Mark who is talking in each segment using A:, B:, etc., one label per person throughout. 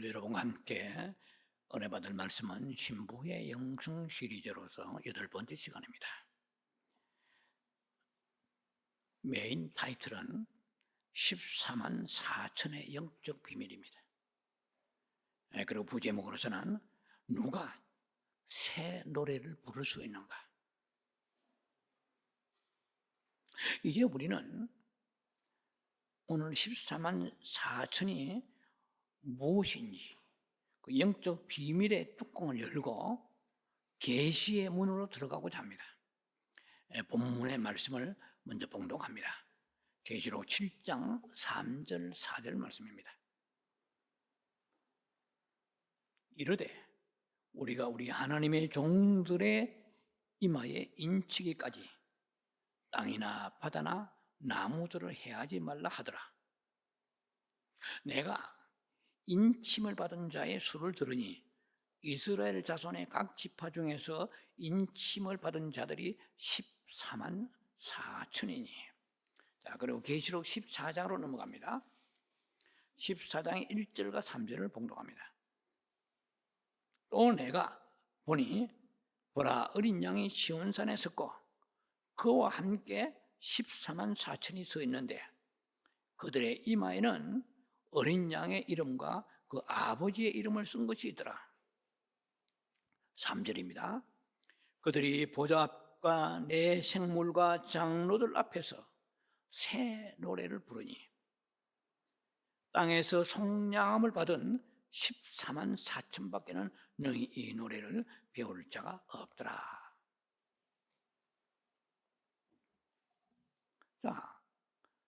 A: 오늘 여러분과 함께 은혜 받을 말씀은 신부의 영성 시리즈로서 8번째 시간입니다. 메인 타이틀은 14만 4천의 영적 비밀입니다. 그리고 부제목으로서는 누가 새 노래를 부를 수 있는가? 이제 우리는 오늘 14만 4천이 무엇인지 그 영적 비밀의 뚜껑을 열고 계시의 문으로 들어가고자 합니다. 본문의 말씀을 먼저 봉독합니다. 계시록 7장 3절 4절 말씀입니다. 이르되 우리가 우리 하나님의 종들의 이마에 인치기까지 땅이나 바다나 나무들을 해하지 말라 하더라. 내가 인침을 받은 자의 수를 들으니 이스라엘 자손의 각 지파 중에서 인침을 받은 자들이 14만 4천이니. 자, 그리고 계시록 14장으로 넘어갑니다. 14장의 1절과 3절을 봉독합니다. 또 내가 보니 보라 어린 양이 시온산에 섰고 그와 함께 14만 4천이 서 있는데 그들의 이마에는 어린 양의 이름과 그 아버지의 이름을 쓴 것이 있더라. 3절입니다. 그들이 보좌 앞과 내 생물과 장로들 앞에서 새 노래를 부르니 땅에서 속량함을 받은 14만 4천 밖에는 너희 이 노래를 배울 자가 없더라. 자,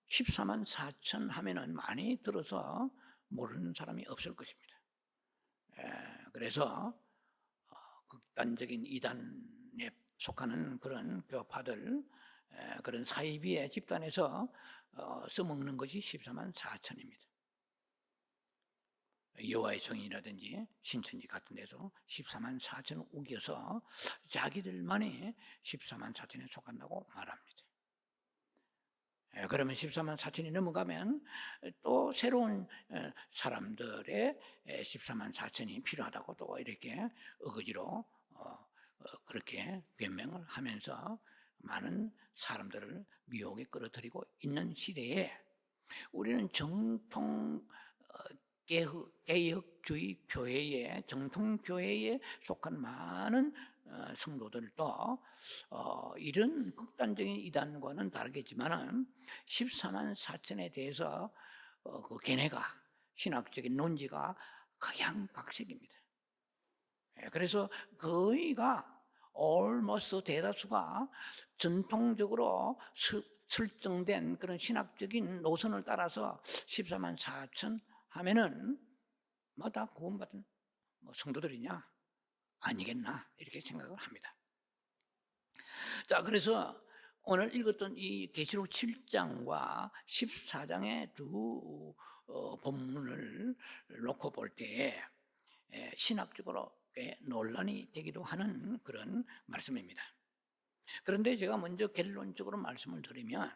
A: 14만 4천 하면은 많이 들어서 모르는 사람이 없을 것입니다. 그래서 극단적인 이단에 속하는 그런 교파들, 그런 사이비의 집단에서 써먹는 것이 14만 4천입니다. 여호와의 성이라든지 신천지 같은 데서 14만 4천을 우겨서 자기들만이 14만 4천에 속한다고 말합니다. 그러면 14만 4천이 넘어가면 또 새로운 사람들의 14만 4천이 필요하다고 또 이렇게 어거지로 그렇게 변명을 하면서 많은 사람들을 미혹에 끌어들이고 있는 시대에 우리는 정통 개혁주의 교회에, 정통교회에 속한 많은 성도들도 이런 극단적인 이단과는 다르겠지만 14만 4천에 대해서 그 걔네가 신학적인 논지가 각양각색입니다. 그래서 거의가 almost 대다수가 전통적으로 설정된 그런 신학적인 노선을 따라서 14만 4천 하면은 뭐 다 구원받은 성도들이냐? 아니겠나? 이렇게 생각을 합니다. 자, 그래서 오늘 읽었던 이 계시록 7장과 14장의 두 본문을 놓고 볼 때에 신학적으로 꽤 논란이 되기도 하는 그런 말씀입니다. 그런데 제가 먼저 결론적으로 말씀을 드리면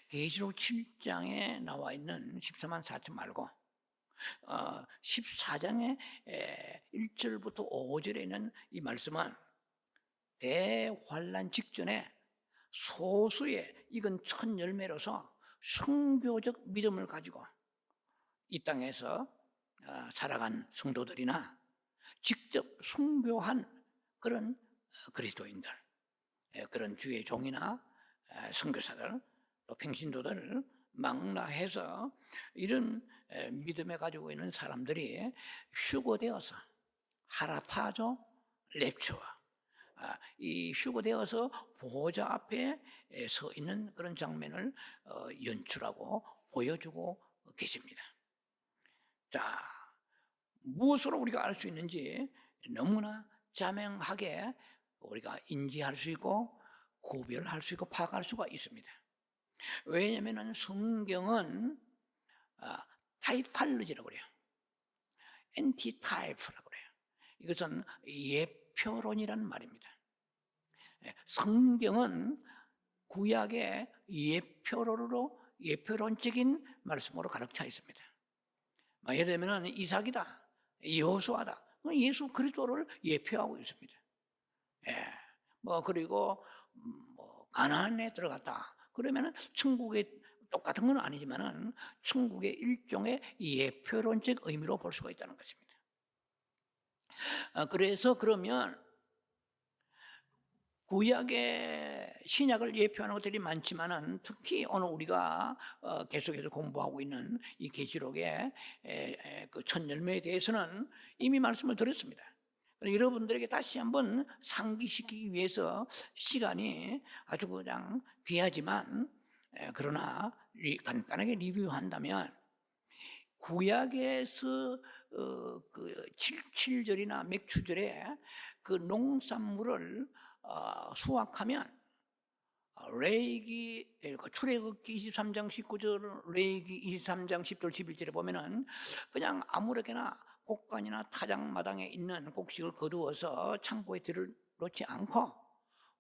A: 계시록 7장에 나와 있는 14만 4천 말고 14장의 1절부터 5절에 있는 이 말씀은 대환란 직전에 소수의 익은 첫 열매로서 성교적 믿음을 가지고 이 땅에서 살아간 성도들이나 직접 순교한 그런 그리스도인들, 그런 주의 종이나 선교사들, 또 평신도들을 망라해서 이런 믿음에 가지고 있는 사람들이 휴거되어서 하라파조 랩추어, 이 휴거되어서 보호자 앞에 서 있는 그런 장면을 연출하고 보여주고 계십니다. 자, 무엇으로 우리가 알 수 있는지 너무나 자명하게 우리가 인지할 수 있고 구별할 수 있고 파악할 수가 있습니다. 왜냐하면 성경은 타이팔로지라고 그래요. 엔티타이프라고 그래요. 이것은 예표론이라는 말입니다. 성경은 구약의 예표론적인 말씀으로 가득 차 있습니다. 예를 들면 이삭이다, 여호수아다, 예수 그리스도를 예표하고 있습니다. 예. 그리고 가나안에 들어갔다 그러면은 천국에 똑같은 건 아니지만은 천국의 일종의 예표론적 의미로 볼 수가 있다는 것입니다. 그래서 그러면 구약의 신약을 예표하는 것들이 많지만은 특히 오늘 우리가 계속해서 공부하고 있는 이 계시록의 그 첫 열매에 대해서는 이미 말씀을 드렸습니다. 여러분들에게 다시 한번 상기시키기 위해서 시간이 아주 그냥 귀하지만 그러나 간단하게 리뷰한다면 구약에서 그 7절이나 맥추절에 그 농산물을 수확하면 레위기 출애굽기 23장 19절, 레위기 23장 10절 11절에 보면은 그냥 아무렇게나 곡간이나 타작마당에 있는 곡식을 거두어서 창고에 들여놓지 않고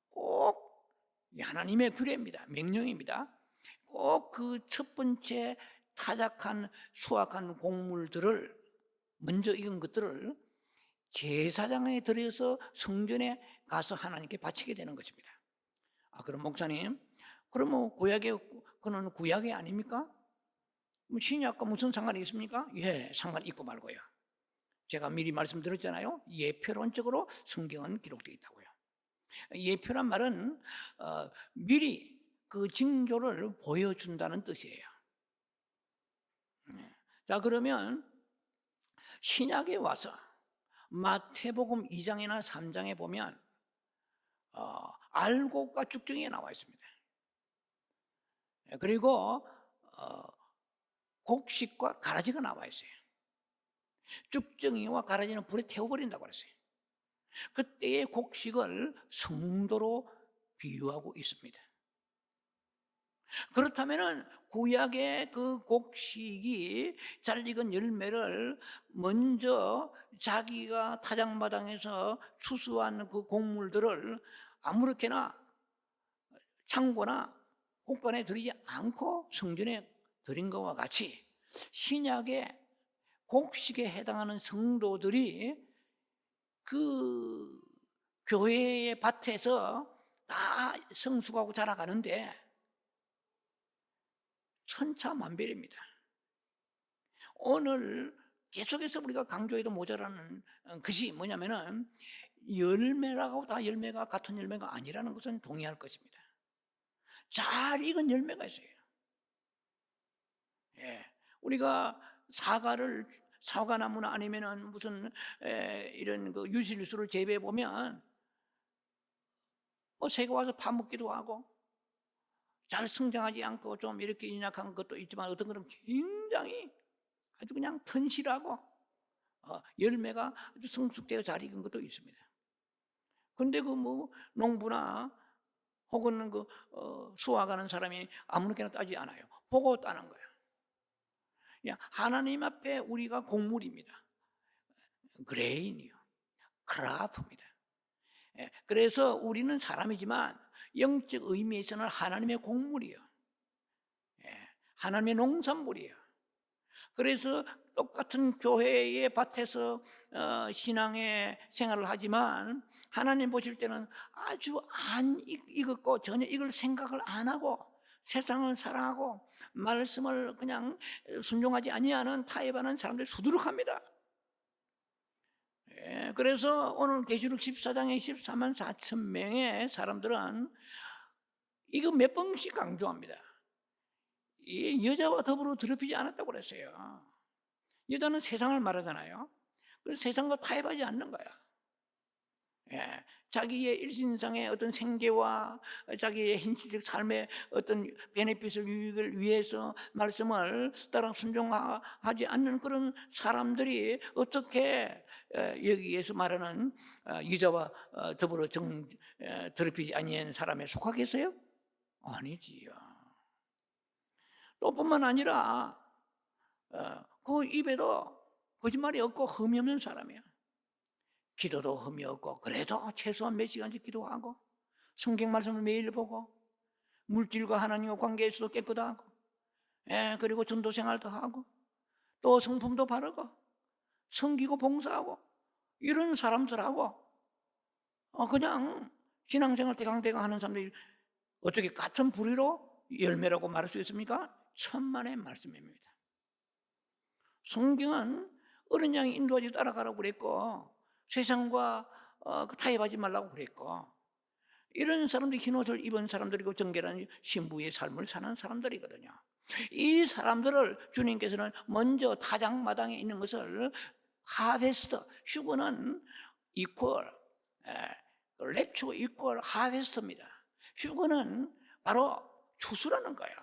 A: 꼭 하나님의 규례입니다. 명령입니다. 꼭 그 첫 번째 타작한 수확한 곡물들을 먼저 익은 것들을 제사장에 들여서 성전에 가서 하나님께 바치게 되는 것입니다. 그럼 목사님, 그럼 그는 구약이 아닙니까? 신약과 무슨 상관이 있습니까? 예, 상관 있고 말고요. 제가 미리 말씀드렸잖아요. 예표론적으로 성경은 기록되어 있다고요. 예표란 말은 미리 그 징조를 보여준다는 뜻이에요. 자, 그러면 신약에 와서 마태복음 2장이나 3장에 보면 알곡과 쭉정이가 나와 있습니다. 그리고 곡식과 가라지가 나와 있어요. 쭉정이와 가라지는 불에 태워버린다고 그랬어요. 그때의 곡식을 성도로 비유하고 있습니다. 그렇다면은 구약의 그 곡식이 잘 익은 열매를 먼저 자기가 타작마당에서 추수한 그 곡물들을 아무렇게나 창고나 곡간에 들이지 않고 성전에 들인 것과 같이 신약의 곡식에 해당하는 성도들이 그 교회의 밭에서 다 성숙하고 자라가는데 천차만별입니다. 오늘 계속해서 우리가 강조해도 모자라는 것이 뭐냐면은 열매라고 다 열매가 같은 열매가 아니라는 것은 동의할 것입니다. 잘 익은 열매가 있어요. 예, 우리가 사과나무나 아니면은 무슨 이런 그 유실수를 재배해 보면 새가 와서 파먹기도 하고 잘 성장하지 않고 좀 이렇게 연약한 것도 있지만 어떤 것은 굉장히 아주 그냥 튼실하고 열매가 아주 성숙되어 잘 익은 것도 있습니다. 그런데 그 농부나 혹은 그 수확하는 사람이 아무렇게나 따지 않아요. 보고 따는 거예요. 하나님 앞에 우리가 곡물입니다. 그레인이요, 크라프입니다. 그래서 우리는 사람이지만 영적 의미에서는 하나님의 곡물이에요. 하나님의 농산물이에요. 그래서 똑같은 교회의 밭에서 신앙의 생활을 하지만 하나님 보실 때는 아주 안 익었고 전혀 이걸 생각을 안 하고 세상을 사랑하고 말씀을 그냥 순종하지 아니하는 타협하는 사람들이 수두룩합니다. 그래서 오늘 계시록 14장에 14만 4천 명의 사람들은 이거 몇 번씩 강조합니다. 이 여자와 더불어 더럽히지 않았다고 그랬어요. 여자는 세상을 말하잖아요. 그래서 세상과 타협하지 않는 거야. 자기의 일신상의 어떤 생계와 자기의 현실적 삶의 어떤 베네핏을 유익을 위해서 말씀을 따라 순종하지 않는 그런 사람들이 어떻게 여기에서 말하는 여자와 더불어 더럽히지 아니한 사람에 속하겠어요? 아니지요. 또 뿐만 아니라 그 입에도 거짓말이 없고 흠이 없는 사람이야. 기도도 흠이 없고 그래도 최소한 몇 시간씩 기도하고 성경 말씀을 매일 보고 물질과 하나님과 관계에서도 깨끗하고 그리고 전도 생활도 하고 또 성품도 바르고 섬기고 봉사하고 이런 사람들하고 그냥 신앙생활 대강대강 하는 사람들이 어떻게 같은 부류로 열매라고 말할 수 있습니까? 천만의 말씀입니다. 성경은 어린 양이 인도하지 따라가라고 그랬고 세상과 타협하지 말라고 그랬고 이런 사람들이 흰옷을 입은 사람들이고 정결한 신부의 삶을 사는 사람들이거든요. 이 사람들을 주님께서는 먼저 타작마당에 있는 것을 하베스트, 휴거는 이퀄, 랩처 이퀄 하베스트입니다. 휴거는 바로 추수라는 거예요.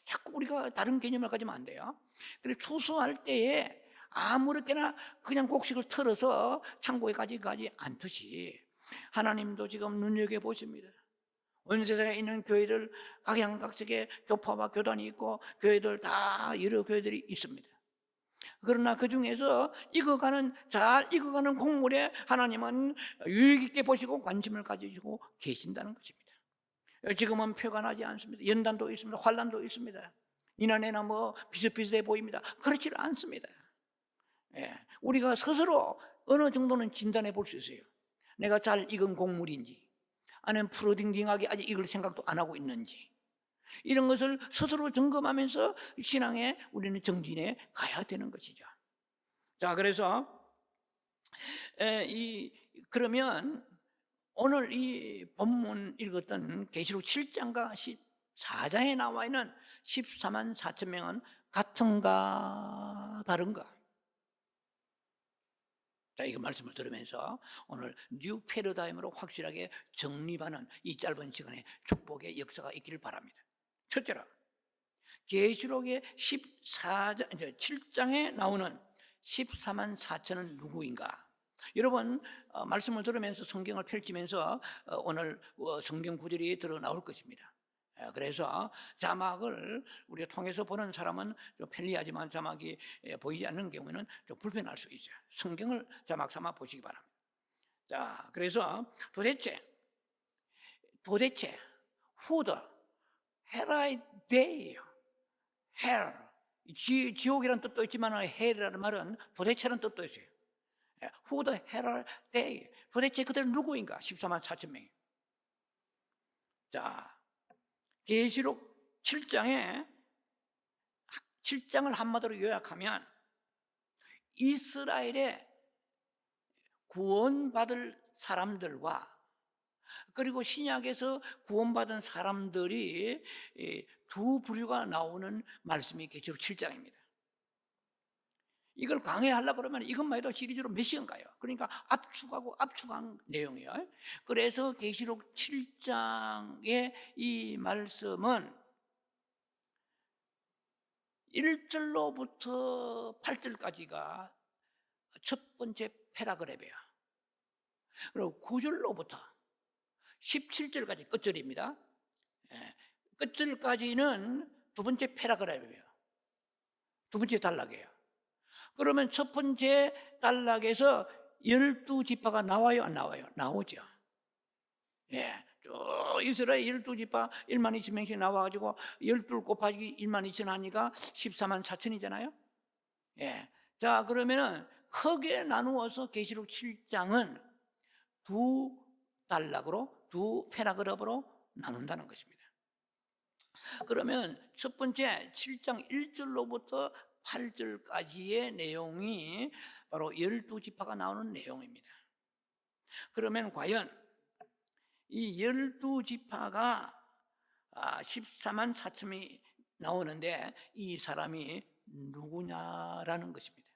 A: 자꾸 우리가 다른 개념을 가지면 안 돼요. 그래서 추수할 때에 아무렇게나 그냥 곡식을 털어서 창고에 가지 않듯이 하나님도 지금 눈여겨보십니다. 온 세상에 있는 교회들 각양각색의 교파와 교단이 있고 교회들 다 여러 교회들이 있습니다. 그러나 그 중에서 잘 익어가는 곡물에 하나님은 유익 있게 보시고 관심을 가지시고 계신다는 것입니다. 지금은 표가 나지 않습니다. 연단도 있습니다. 환난도 있습니다. 이나내나 비슷비슷해 보입니다. 그렇지 않습니다. 우리가 스스로 어느 정도는 진단해 볼 수 있어요. 내가 잘 익은 곡물인지 아니면 푸르딩딩하게 아직 익을 생각도 안 하고 있는지 이런 것을 스스로 점검하면서 신앙에 우리는 정진해 가야 되는 것이죠. 자, 그래서 그러면 오늘 이 본문 읽었던 계시록 7장과 14장에 나와 있는 14만 4천 명은 같은가 다른가? 자, 이 말씀을 들으면서 오늘 뉴 패러다임으로 확실하게 정립하는 이 짧은 시간에 축복의 역사가 있기를 바랍니다. 첫째로 계시록의 7장에 나오는 14만 4천은 누구인가? 여러분 말씀을 들으면서 성경을 펼치면서 오늘 성경 구절이 들어 나올 것입니다. 그래서 자막을 우리가 통해서 보는 사람은 좀 편리하지만 자막이 보이지 않는 경우에는 좀 불편할 수 있어요. 성경을 자막 삼아 보시기 바랍니다. 자, 그래서 도대체 who the hell이 they예요. hell, 지옥이라는 뜻도 있지만 hell이라는 말은 도대체라는 뜻도 있어요. who the hell they, 도대체 그들은 누구인가? 14만 4천 명이. 자, 계시록 7장을 한마디로 요약하면 이스라엘의 구원받을 사람들과 그리고 신약에서 구원받은 사람들이 두 부류가 나오는 말씀이 계시록 7장입니다. 이걸 강해하려고 그러면 이것만 해도 시리즈로 몇 시간 가요. 그러니까 압축한 내용이에요. 그래서 계시록 7장의 이 말씀은 1절로부터 8절까지가 첫 번째 패라그랩이에요. 그리고 9절로부터 17절까지 끝절입니다. 끝절까지는 두 번째 패라그랩이에요. 두 번째 단락이에요. 그러면 첫 번째 단락에서 12지파가 나와요, 안 나와요? 나오죠. 쭉 이스라엘 12지파 1만 2천 명씩 나와가지고 12 곱하기 1만 2천 하니까 14만 4천이잖아요. 자, 그러면은 크게 나누어서 계시록 7장은 두 단락으로, 두 패라그раф으로 나눈다는 것입니다. 그러면 첫 번째 7장 1절로부터 8절까지의 내용이 바로 12지파가 나오는 내용입니다. 그러면 과연 이 12지파가 14만 4천이 나오는데 이 사람이 누구냐라는 것입니다.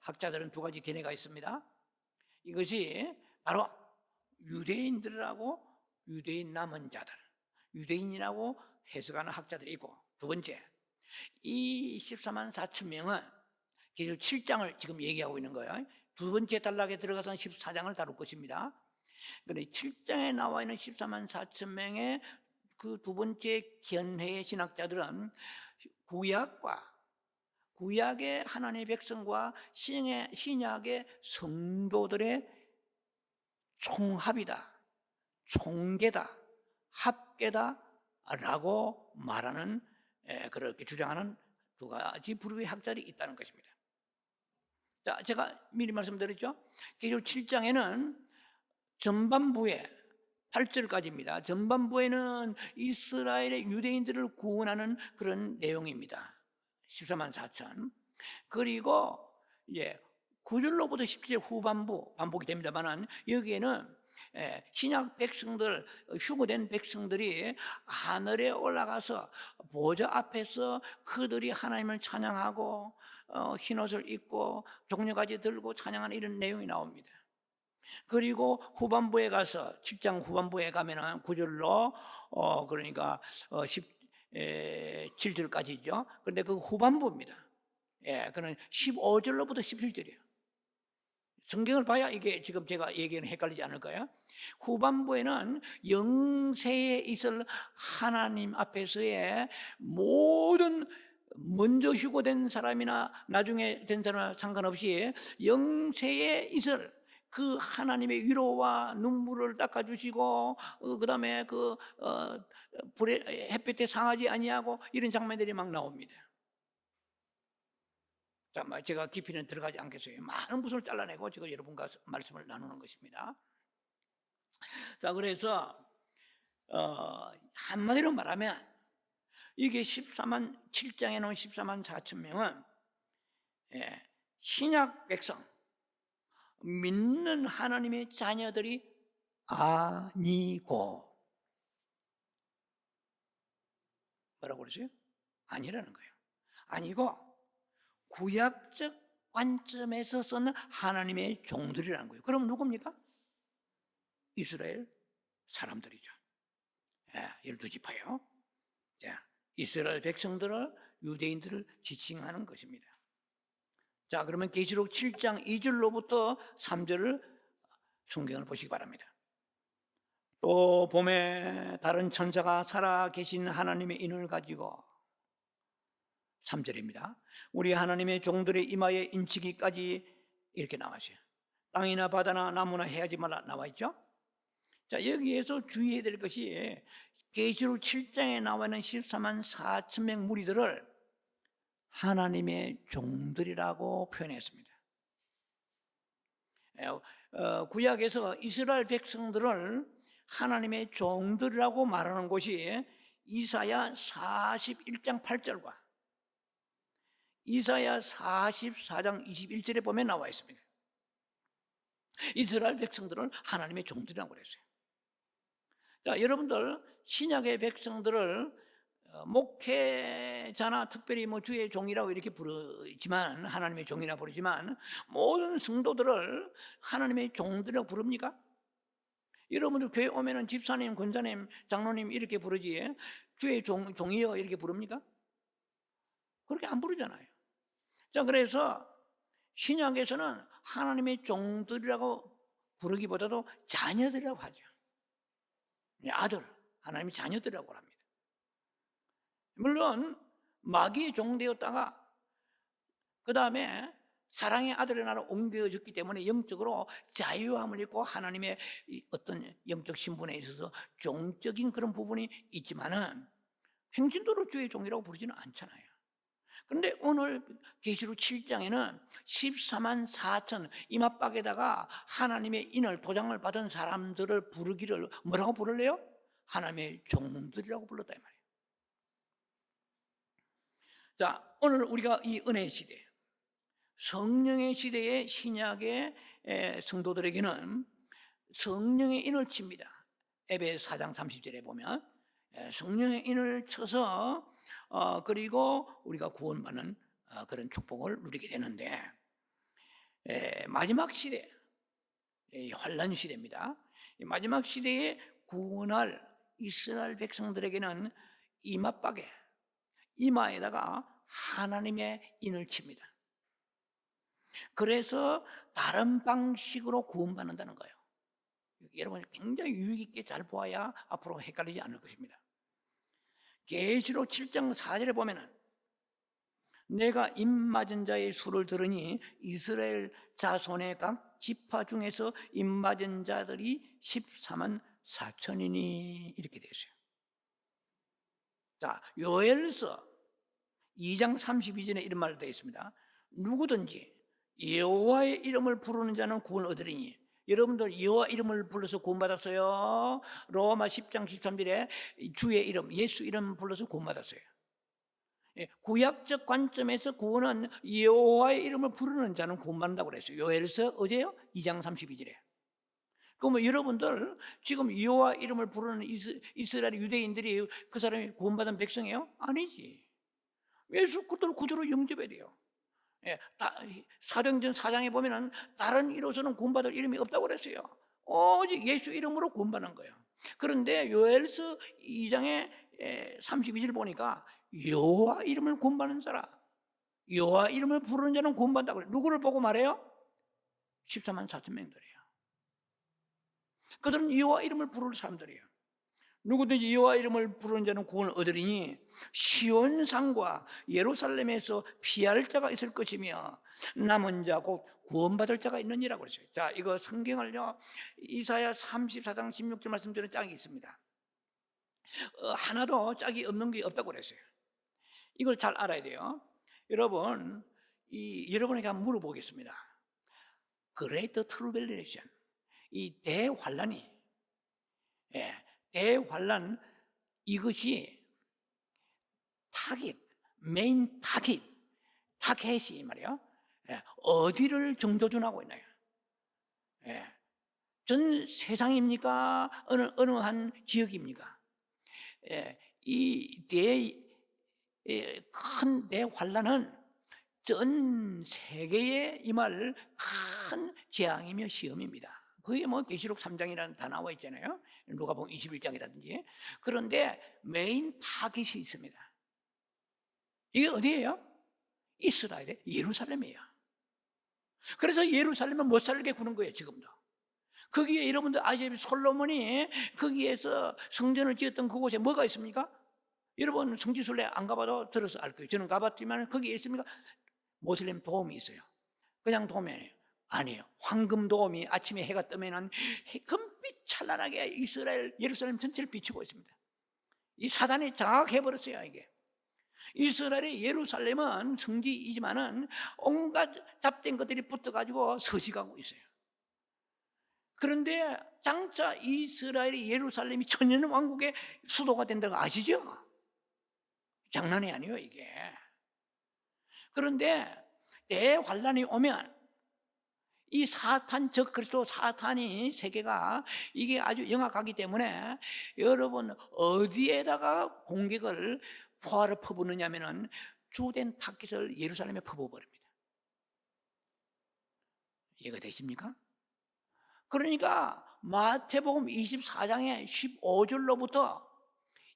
A: 학자들은 두 가지 견해가 있습니다. 이것이 바로 유대인들하고 유대인 남은 자들, 유대인이라고 해석하는 학자들이 있고, 두 번째 이 14만 4천 명은 계속 7장을 지금 얘기하고 있는 거예요. 두 번째 단락에 들어가서는 14장을 다룰 것입니다. 그런데 7장에 나와 있는 14만 4천 명의 그 두 번째 견해의 신학자들은 구약의 하나님의 백성과 신약의 성도들의 총합이다, 총계다, 합계다 라고 말하는, 그렇게 주장하는 두 가지 부류의 학자들이 있다는 것입니다. 자, 제가 미리 말씀드렸죠. 계시록 7장에는 전반부에 8절까지입니다. 전반부에는 이스라엘의 유대인들을 구원하는 그런 내용입니다. 14만 4천. 그리고 이제 9절로부터 10절 후반부 반복이 됩니다만, 여기에는 신약 백성들, 휴거된 백성들이 하늘에 올라가서 보좌 앞에서 그들이 하나님을 찬양하고 흰옷을 입고 종려가지 들고 찬양하는 이런 내용이 나옵니다. 그리고 후반부에 가서 7장 후반부에 가면은 9절로 그러니까 17절까지죠. 그런데 그 후반부입니다. 그는 15절로부터 17절이에요. 성경을 봐야 이게 지금 제가 얘기는 헷갈리지 않을까요? 후반부에는 영세에 있을 하나님 앞에서의 모든, 먼저 휴거된 사람이나 나중에 된 사람 상관없이 영세에 있을 그 하나님의 위로와 눈물을 닦아주시고, 그 다음에 불에 햇볕에 상하지 아니하고 이런 장면들이 막 나옵니다. 자, 제가 깊이는 들어가지 않겠어요. 많은 부분을 잘라내고 제가 여러분과 말씀을 나누는 것입니다. 자, 그래서 한마디로 말하면 이게 7장에 나온 14만 4천 명은 신약 백성, 믿는 하나님의 자녀들이 아니고, 뭐라고 그러세요? 아니라는 거예요. 아니고 구약적 관점에서는 하나님의 종들이라는 거예요. 그럼 누굽니까? 이스라엘 사람들이죠. 12지파요. 자, 이스라엘 백성들을, 유대인들을 지칭하는 것입니다. 자, 그러면 계시록 7장 2절로부터 3절을 성경을 보시기 바랍니다. 또 봄에 다른 천사가 살아 계신 하나님의 인을 가지고, 3절입니다. 우리 하나님의 종들의 이마에 인치기까지, 이렇게 나와있어요. 땅이나 바다나 나무나 해하지 말라 나와 있죠. 자, 여기에서 주의해야 될 것이 계시록 7장에 나와 있는 14만 4천 명 무리들을 하나님의 종들이라고 표현했습니다. 구약에서 이스라엘 백성들을 하나님의 종들이라고 말하는 곳이 이사야 41장 8절과 이사야 44장 21절에 보면 나와 있습니다. 이스라엘 백성들을 하나님의 종들이라고 그랬어요. 자, 여러분들 신약의 백성들을 목회자나 특별히 주의 종이라고 이렇게 부르지만, 하나님의 종이라 부르지만, 모든 성도들을 하나님의 종들이라고 부릅니까? 여러분들 교회 오면은 집사님, 권사님, 장로님 이렇게 부르지 주의 종이여 이렇게 부릅니까? 그렇게 안 부르잖아요. 자, 그래서 신약에서는 하나님의 종들이라고 부르기보다도 자녀들이라고 하죠. 아들, 하나님의 자녀들이라고 합니다. 물론 마귀의 종되었다가 그 다음에 사랑의 아들의 나라로 옮겨졌기 때문에 영적으로 자유함을 입고 하나님의 어떤 영적 신분에 있어서 종적인 그런 부분이 있지만은 평신도로 주의 종이라고 부르지는 않잖아요. 그런데 오늘 계시록 7장에는 14만 4천 이마박에다가 하나님의 인을, 도장을 받은 사람들을 부르기를 뭐라고 부를래요? 하나님의 종들이라고 불렀다 이 말이에요. 자, 오늘 우리가 이 은혜의 시대, 성령의 시대의 신약의 성도들에게는 성령의 인을 칩니다. 에베소 4장 30절에 보면 성령의 인을 쳐서 그리고 우리가 구원받는 그런 축복을 누리게 되는데, 마지막 시대, 환란 시대입니다. 마지막 시대에 구원할 이스라엘 백성들에게는 이마박에, 이마에다가 하나님의 인을 칩니다. 그래서 다른 방식으로 구원받는다는 거예요. 여러분 굉장히 유익 있게 잘 보아야 앞으로 헷갈리지 않을 것입니다. 계시록 7장 4절에 보면은 내가 입 맞은 자의 수를 들으니 이스라엘 자손의 각 지파 중에서 입 맞은 자들이 14만 4천이니 이렇게 되어 있어요. 자, 요엘서 2장 32절에 이런 말도 되어 있습니다. 누구든지 여호와의 이름을 부르는 자는 구원을 얻으리니. 여러분들 여호와 이름을 불러서 구원받았어요? 로마 10장 13절에 주의 이름, 예수 이름 불러서 구원받았어요. 구약적 관점에서 구원은 여호와의 이름을 부르는 자는 구원받는다고 그랬어요. 요엘서 어제요? 2장 32절에. 그러면 여러분들 지금 여호와 이름을 부르는 이스라엘 유대인들이 그 사람이 구원받은 백성이에요? 아니지. 예수 그들 구주로 영접해야 돼요. 사도행전 4장에 보면은 다른 이로서는 구원받을 이름이 없다고 그랬어요. 오직 예수 이름으로 구원받는 거예요. 그런데 요엘서 2장에 32절 보니까 여호와 이름을 구원받는 사람, 여호와 이름을 부르는 자는 구원받는다고 그래요. 누구를 보고 말해요? 14만 4천 명들이에요. 그들은 여호와 이름을 부르는 사람들이에요. 누구든지 여호와 이름을 부르는 자는 구원을 얻으리니 시온산과 예루살렘에서 피할 자가 있을 것이며 남은 자 곧 구원받을 자가 있느니라고 그랬어요. 자, 이거 성경을요 이사야 34장 16절 말씀처럼 짝이 있습니다. 하나도 짝이 없는 게 없다고 그랬어요. 이걸 잘 알아야 돼요. 여러분, 여러분에게 한번 물어보겠습니다. 그레이트 트루벨레이션, 이 대환란이, 대환란, 이것이 메인 타깃이 말이에요. 어디를 정조준하고 있나요? 전 세상입니까? 어느 한 지역입니까? 이 큰 대환란은 전 세계에 임할 큰 재앙이며 시험입니다. 그게 뭐 계시록 3장이라는 다 나와 있잖아요. 누가복음 21장이라든지. 그런데 메인 타깃이 있습니다. 이게 어디예요? 이스라엘의 예루살렘이에요. 그래서 예루살렘은 못 살게 구는 거예요, 지금도. 거기에 여러분들 아시다시피 솔로몬이 거기에서 성전을 지었던 그곳에 뭐가 있습니까? 여러분 성지순례 안 가봐도 들어서 알 거예요. 저는 가봤지만 거기에 있습니까? 모슬렘 도움이 있어요. 그냥 도움이 아니에요. 황금 도움이 아침에 해가 뜨면은 금빛 찬란하게 이스라엘 예루살렘 전체를 비추고 있습니다. 이 사단이 장악해버렸어요. 이게 이스라엘의 예루살렘은 성지이지만은 온갖 잡된 것들이 붙어가지고 서식하고 있어요. 그런데 장차 이스라엘의 예루살렘이 천년 왕국의 수도가 된다는 거 아시죠? 장난이 아니에요, 이게. 그런데 대환란이 오면 이 사탄, 적 그리스도 사탄이 세계가 이게 아주 영악하기 때문에 여러분 어디에다가 공격을 포화를 퍼붓느냐면은 주된 타깃을 예루살렘에 퍼부어버립니다. 이해가 되십니까? 그러니까 마태복음 24장의 15절로부터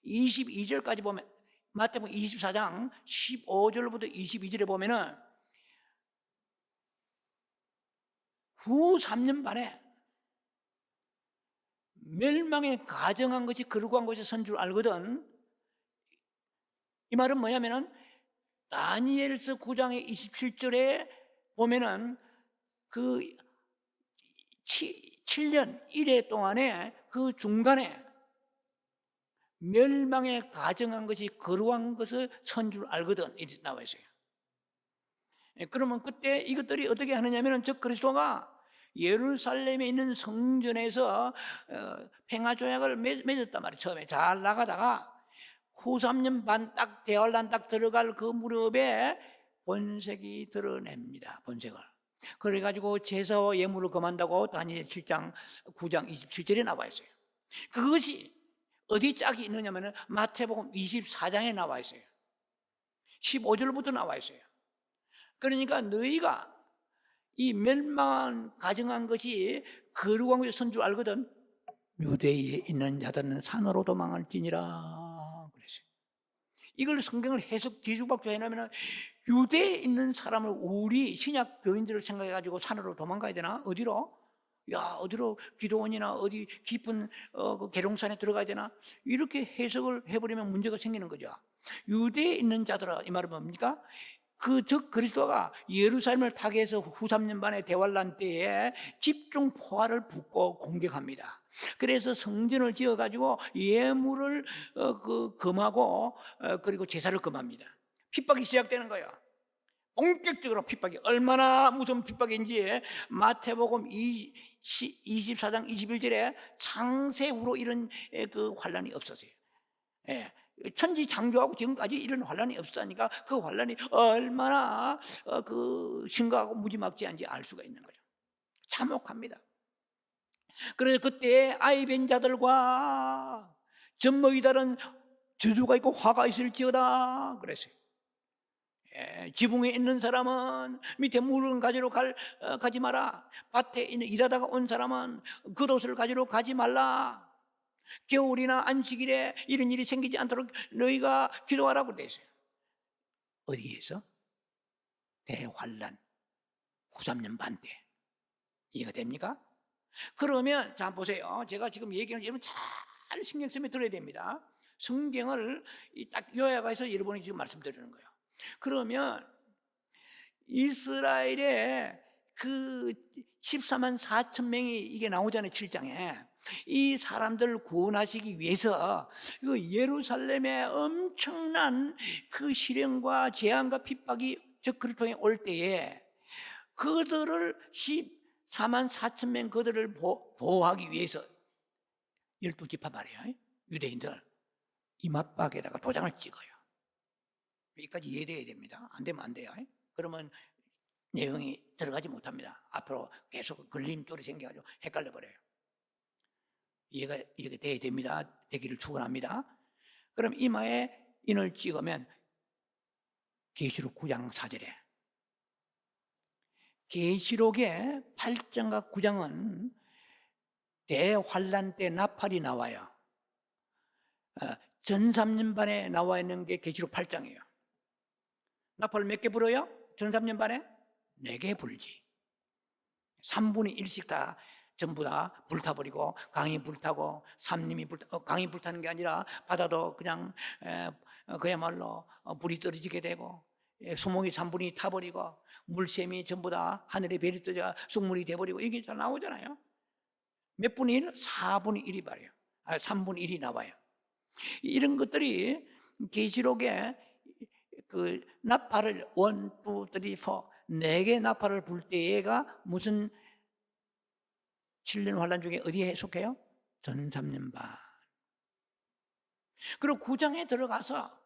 A: 22절까지 보면 마태복음 24장 15절로부터 22절에 보면은 후 3년 반에 멸망에 가정한 것이 거룩한 것이 선 줄 알거든. 이 말은 뭐냐면은 다니엘서 9장의 27절에 보면은 그 7년 1회 동안에 그 중간에 멸망에 가정한 것이 거룩한 것을 선 줄 알거든 이렇게 나와 있어요. 그러면 그때 이것들이 어떻게 하느냐면은 즉 그리스도가 예루살렘에 있는 성전에서 평화조약을 맺었단 말이에요. 처음에 잘 나가다가 후 3년 반 딱 대환란 딱 들어갈 그 무렵에 본색이 드러냅니다. 본색을. 그래가지고 제사와 예물을 금한다고 다니엘 7장 9장 27절에 나와 있어요. 그것이 어디 짝이 있느냐면 마태복음 24장에 나와 있어요. 15절부터 나와 있어요. 그러니까 너희가 이 멸망 가정한 것이 거룩한 것이 선 줄 알거든. 유대에 있는 자들은 산으로 도망할지니라 그랬어요. 이걸 성경을 해석 뒤죽박죽 해놓으면 유대에 있는 사람을 우리 신약 교인들을 생각해가지고 산으로 도망가야 되나? 어디로? 어디로 기도원이나 어디 깊은 그 계룡산에 들어가야 되나? 이렇게 해석을 해버리면 문제가 생기는 거죠. 유대에 있는 자들아, 이 말은 뭡니까? 즉 그리스도가 예루살렘을 타개해서 후 3년 반의 대환란 때에 집중 포화를 붓고 공격합니다. 그래서 성전을 지어가지고 예물을 금하고 그리고 제사를 금합니다. 핍박이 시작되는 거예요. 본격적으로 핍박이 얼마나 무서운 핍박인지 마태복음 24장 21절에 창세후로 이런 그 환란이 없었어요. 예. 천지 창조하고 지금까지 이런 환란이 없었으니까 그 환란이 얼마나 그 심각하고 무지막지한지 알 수가 있는 거죠. 참혹합니다. 그래서 그때 아이 뵌 자들과 젖먹이 다른 저주가 있고 화가 있을지어다 그랬어요. 지붕에 있는 사람은 밑에 물을 가지러 가지 마라. 밭에 일하다가 온 사람은 겉옷을 가지러 가지 말라. 겨울이나 안식일에 이런 일이 생기지 않도록 너희가 기도하라고 되어 있어요. 어디에서? 대환란 후3년 반 때. 이해가 됩니까? 그러면 자 보세요. 제가 지금 얘기하는 여러분 잘 신경 쓰면 들어야 됩니다. 성경을 딱 요약해서 여러분이 지금 말씀드리는 거예요. 그러면 이스라엘의 그 14만 4천 명이 이게 나오잖아요. 7장에. 이 사람들을 구원하시기 위해서 그 예루살렘에 엄청난 그 시련과 재앙과 핍박이 저 그리스도에 올 때에 그들을 14만 4천 명 그들을 보호하기 위해서 12지파 말이에요. 유대인들 이맛박에다가 도장을 찍어요. 여기까지 이해돼야 됩니다. 안 되면 안 돼요. 그러면 내용이 들어가지 못합니다. 앞으로 계속 걸림돌이 생겨가지고 헷갈려 버려요. 이해가 돼야 됩니다. 되기를 축원합니다. 그럼 이마에 인을 찍으면 계시록 9장 4절에 계시록의 8장과 9장은 대환란 때 나팔이 나와요. 전3년 반에 나와 있는 게 계시록 8장이에요. 나팔을 몇 개 불어요? 전3년 반에 4개 불지. 3분의 1씩 다 전부 다 불타버리고 강이 불타고 산림이 강이 불타는 게 아니라 바다도 그냥 그야말로 불이 떨어지게 되고 수목이 3분이 타버리고 물샘이 전부 다 하늘에 별이 떠져 쑥물이 돼버리고 이게 다 나오잖아요. 몇 분의 1? 4분의 1이 말이에요. 3분의 1이 나와요. 이런 것들이 계시록에 그 나팔을 1, 2, 3, 4 4개 나팔을 불 때가 무슨 7년 환란 중에 어디에 속해요? 전 3년 반. 그리고 9장에 들어가서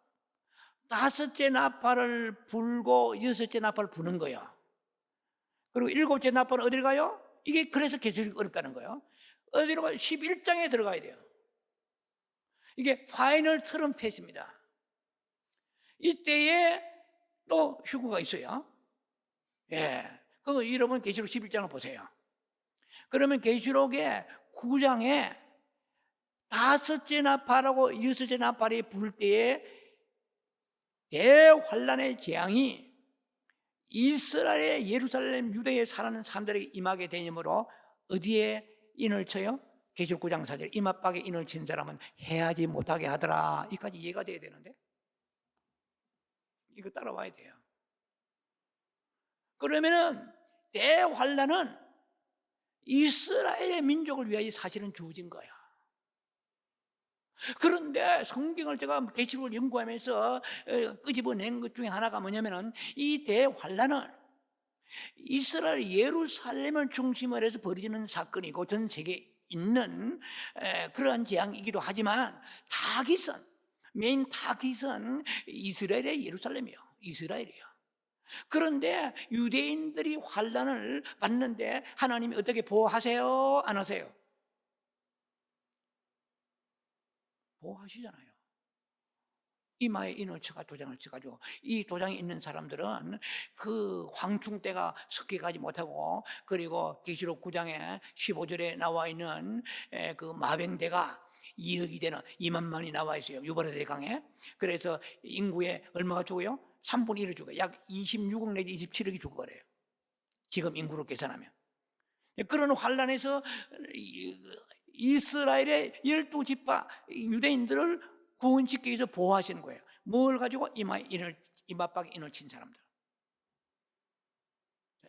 A: 5째 나팔을 불고 6째 나팔을 부는 거예요. 그리고 7째 나팔은 어디로 가요? 이게 그래서 계시록이 어렵다는 거예요. 어디로 가요? 11장에 들어가야 돼요. 이게 파이널 트럼펫입니다. 이때에 또 휴거가 있어요. 예. 그거 여러분 계시록 11장을 보세요. 그러면 계시록의 9장에 5째 나팔하고 6째 나팔이 불 때에 대환란의 재앙이 이스라엘의 예루살렘 유대에 살아는 사람들에게 임하게 되므로 어디에 인을 쳐요? 계시록 9장 4절 이맛박에 인을 친 사람은 해하지 못하게 하더라. 이까지 이해가 돼야 되는데 이거 따라와야 돼요. 그러면은 대환란은 이스라엘의 민족을 위하여 사실은 주어진 거야. 그런데 성경을 제가 계시록을 연구하면서 끄집어낸 것 중에 하나가 뭐냐면은 이 대환란은 이스라엘 예루살렘을 중심으로 해서 벌어지는 사건이고 전 세계에 있는 그러한 재앙이기도 하지만 메인 타깃은 이스라엘의 예루살렘이요. 이스라엘이요. 그런데 유대인들이 환란을 받는데 하나님이 어떻게 보호하세요? 안 하세요? 보호하시잖아요. 이마에 인을 쳐가 도장을 쳐가지고 이 도장이 있는 사람들은 그 황충 때가 섞여가지 못하고 그리고 계시록 9장에 15절에 나와 있는 그 마병대가 2억이 되는 2만만이 나와 있어요. 유브라데 대강에. 그래서 인구의 얼마가 죽어요? 3분의 1을 죽어요. 약 26억 내지 27억이 죽어버려요. 지금 인구로 계산하면. 그런 환란에서 이스라엘의 12지파 유대인들을 구원시키기 위해서 보호하시는 거예요. 뭘 가지고? 이맛박에 인을 친 사람들.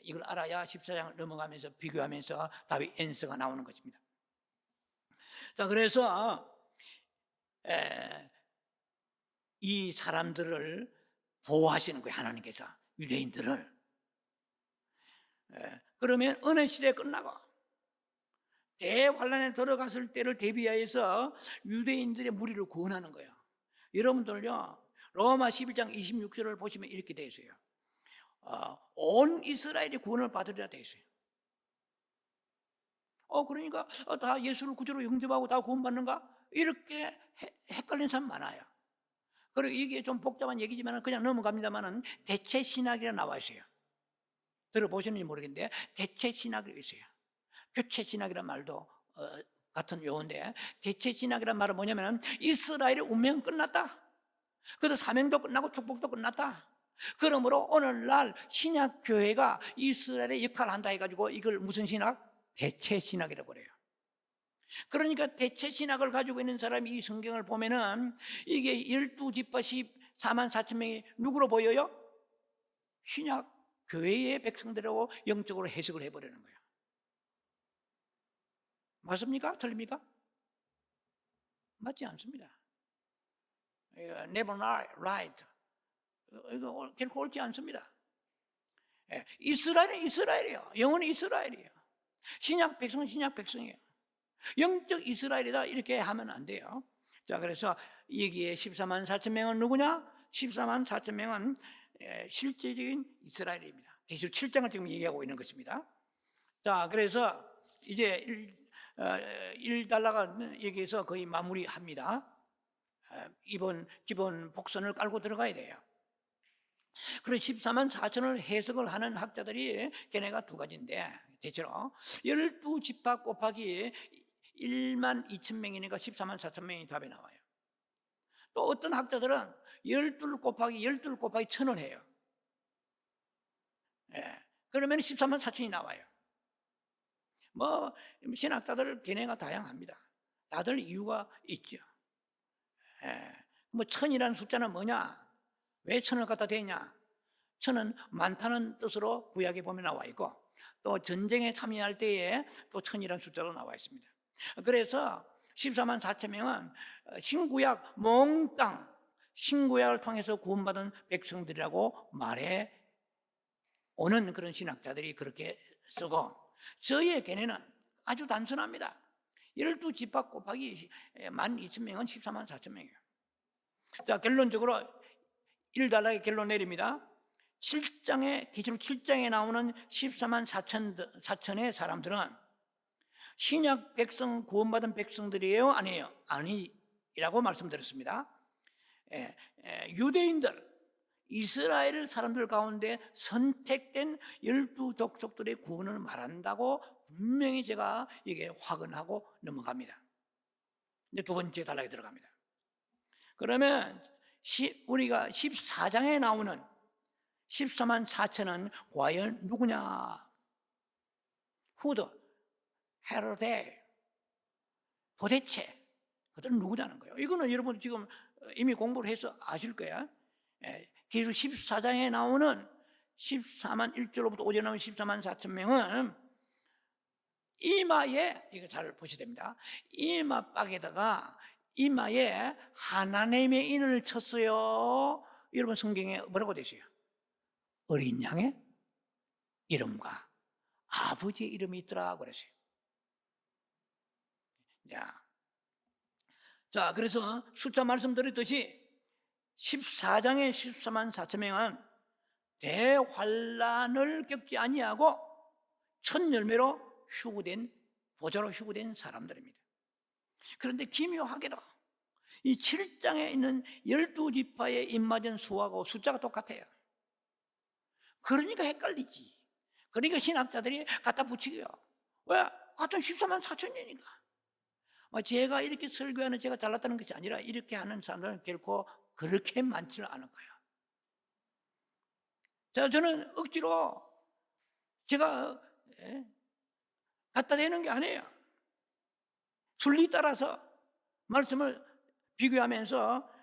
A: 이걸 알아야 14장을 넘어가면서 비교하면서 답이 앤서가 나오는 것입니다. 자, 그래서 이 사람들을 보호하시는 거예요. 하나님께서 유대인들을. 그러면 어느 시대 끝나고 대환란에 들어갔을 때를 대비하여서 유대인들의 무리를 구원하는 거예요. 여러분들요, 로마 11장 26절을 보시면 이렇게 되어 있어요. 온 이스라엘이 구원을 받으리라 되어 있어요. 그러니까 다 예수를 구주로 영접하고 다 구원받는가? 이렇게 헷갈리는 사람 많아요. 그리고 이게 좀 복잡한 얘기지만 그냥 넘어갑니다만은 대체 신학이라 나와 있어요. 들어보셨는지 모르겠는데 대체 신학이 있어요. 교체 신학이란 말도 같은 용어인데, 대체 신학이란 말은 뭐냐면 이스라엘의 운명은 끝났다. 그래서 사명도 끝나고 축복도 끝났다. 그러므로 오늘날 신약 교회가 이스라엘의 역할을 한다 해가지고 이걸 무슨 신학? 대체 신학이라고 그래요. 그러니까 대체 신학을 가지고 있는 사람이 이 성경을 보면은 이게 12지파 14만 4천 명이 누구로 보여요? 신약 교회의 백성들하고 영적으로 해석을 해버리는 거예요. 맞습니까? 틀립니까? 맞지 않습니다. Never right. 이거 결코 옳지 않습니다. 이스라엘은 이스라엘이에요. 영원히 이스라엘이에요. 신약 백성은 신약 백성이에요. 영적 이스라엘이다 이렇게 하면 안 돼요. 자, 그래서 여기에 14만 4천 명은 누구냐? 14만 4천 명은 실제적인 이스라엘입니다. 계시록 7장을 지금 얘기하고 있는 것입니다. 자, 그래서 이제 1달러가 여기에서 거의 마무리합니다. 이번 기본 복선을 깔고 들어가야 돼요. 그래서 14만 4천을 해석을 하는 학자들이 걔네가 두 가지인데, 대체로 12지파 곱하기 1만 2천 명이니까 14만 4천 명이 답이 나와요. 또 어떤 학자들은 12 곱하기 1000을 해요. 그러면 14만 4천이 나와요. 신학자들 걔네가 다양합니다. 다들 이유가 있죠. 1000이라는 숫자는 뭐냐? 왜 1000을 갖다 대냐? 1000은 많다는 뜻으로 구약에 보면 나와 있고, 또 전쟁에 참여할 때에 또 1000이라는 숫자로 나와 있습니다. 그래서 14만 4천 명은 신구약 몽땅 신구약을 통해서 구원받은 백성들이라고 말해 오는 그런 신학자들이 그렇게 쓰고, 저희의 견해는 아주 단순합니다. 12지파 곱하기 12,000명은 14만 4천 명이에요. 자, 결론적으로 1달러의 결론 내립니다. 7장에, 계시록 7장에 나오는 14만 4천의 사람들은 신약 백성, 구원받은 백성들이에요? 아니에요? 아니라고 말씀드렸습니다. 유대인들, 이스라엘 사람들 가운데 선택된 12족속들의 구원을 말한다고 분명히 제가 이게 확언하고 넘어갑니다. 이제 두 번째 단락에 들어갑니다. 그러면 우리가 14장에 나오는 14만 4천은 과연 누구냐? 후드, 헤로데, 도대체 그들은 누구냐는 거예요. 이거는 여러분 지금 이미 공부를 해서 아실 거야. 계시록 14장에 나오는 14만 1절로부터 5절 나오는 14만 4천 명은 이마에, 이거 잘 보셔야 됩니다. 이마박에다가 이마에 하나님의 인을 쳤어요. 여러분 성경에 뭐라고 되어 있어요? 어린 양의 이름과 아버지의 이름이 있더라 그랬어요. 자, 그래서 숫자 말씀드렸듯이 14장의 14만 4천 명은 대환란을 겪지 아니하고 첫 열매로 보좌로 휴구된 사람들입니다. 그런데 기묘하게도 이 7장에 있는 12지파의 입맞은 수하고 숫자가 똑같아요. 그러니까 헷갈리지. 그러니까 신학자들이 갖다 붙이고요. 왜? 같은 14만 4천이니까. 제가 이렇게 설교하는 제가 잘났다는 것이 아니라 이렇게 하는 사람들은 결코 그렇게 많지는 않을 거예요. 자, 저는 억지로 제가 갖다 대는 게 아니에요. 순리 따라서 말씀을 비교하면서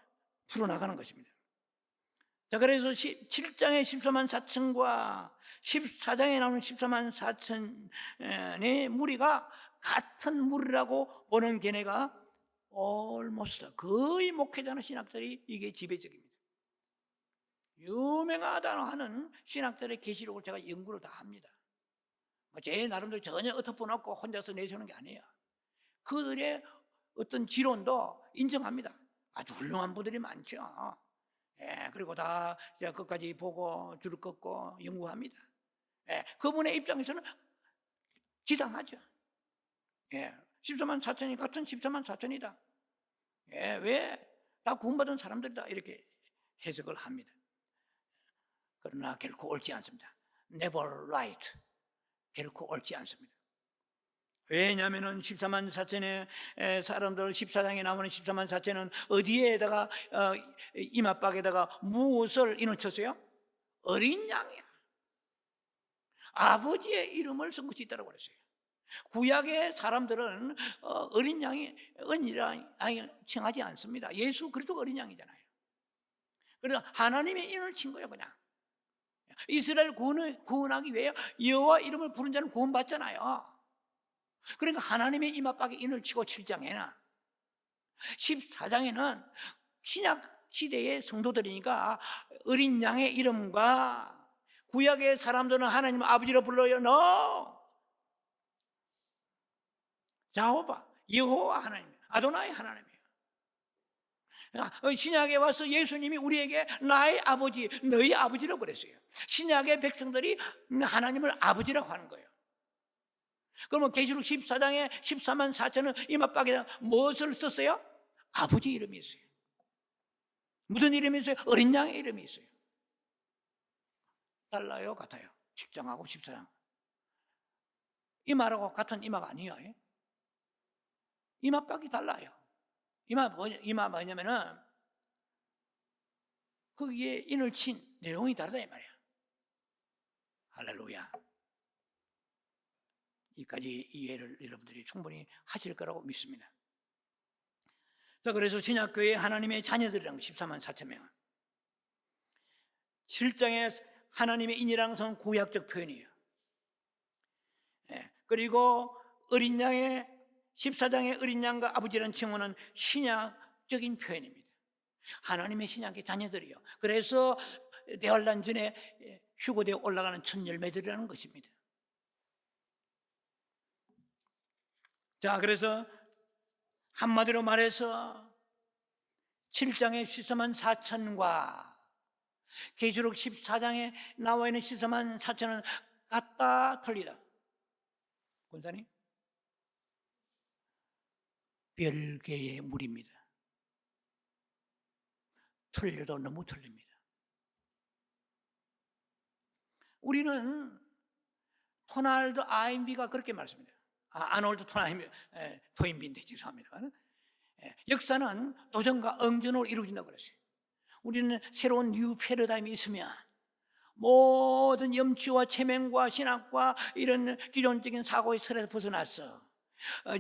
A: 풀어나가는 것입니다. 자, 그래서 7장의 14만 4천과 14장에 나오는 14만 4천의 무리가 같은 무리라고 보는 견해가 almost 거의 목회자나 신학들이 이게 지배적입니다. 유명하다고 하는 신학들의 계시록을 제가 연구를 다 합니다. 제 나름대로 전혀 엎어놓고 혼자서 내세우는 게 아니에요. 그들의 어떤 지론도 인정합니다. 아주 훌륭한 분들이 많죠. 예, 그리고 다 끝까지 보고 줄을 긋고 연구합니다. 예, 그분의 입장에서는 지당하죠. 예, 14만 4천이 같은 14만 4천이다. 예, 왜? 다 구원받은 사람들이다. 이렇게 해석을 합니다. 그러나 결코 옳지 않습니다. Never right. 결코 옳지 않습니다. 왜냐하면 14만 4천의 사람들 14장에 나오는 14만 4천은 어디에다가 이마박에다가 무엇을 인을 쳤어요? 어린 양이야. 아버지의 이름을 쓴 것이 있다고 그랬어요. 구약의 사람들은 어린 양이 은이라 칭하지 않습니다. 예수 그리스도 어린 양이잖아요. 그래서 하나님의 인을 친 거예요. 그냥 이스라엘 구원하기 위해 여호와 이름을 부른 자는 구원받잖아요. 그러니까 하나님의 이마박에 인을 치고 7장에는 14장에는 신약 시대의 성도들이니까 어린 양의 이름과 구약의 사람들은 하나님 아버지로 불러요. No. 자호바 여호와 하나님, 아도나이 하나님이에요. 신약에 와서 예수님이 우리에게 나의 아버지, 너희 아버지라고 그랬어요. 신약의 백성들이 하나님을 아버지라고 하는 거예요. 그러면 계시록 14장에 14만 4천은 이마박에 무엇을 썼어요? 아버지 이름이 있어요. 무슨 이름이 있어요? 어린 양의 이름이 있어요. 달라요? 같아요? 10장하고 14장. 이마라고 같은 이마가 아니에요. 이마박이 달라요. 이마 뭐냐면은 거기에 인을 친 내용이 다르다 이 말이야. 할렐루야. 이까지 이해를 여러분들이 충분히 하실 거라고 믿습니다. 자, 그래서 신약교회 하나님의 자녀들이라는 14만 4천 명. 7장에 하나님의 인이라는 것은 구약적 표현이에요. 그리고 어린 양의 14장의 어린 양과 아버지라는 칭호는 신약적인 표현입니다. 하나님의 신약의 자녀들이요. 그래서 대환란 전에 휴거되어 올라가는 첫 열매들이라는 것입니다. 자, 그래서 한마디로 말해서 7장의 14만 4천과 계시록 14장에 나와 있는 14만 4천은 같다 틀리다? 권사님? 별개의 물입니다. 틀려도 너무 틀립니다. 우리는 토날드 아인비가 그렇게 말씀합니다. 아놀드 토인비인데 죄송합니다. 역사는 도전과 응전으로 이루어진다고 그랬어요. 우리는 새로운 뉴 패러다임이 있으면 모든 염치와 체면과 신학과 이런 기존적인 사고의 틀에서 벗어나서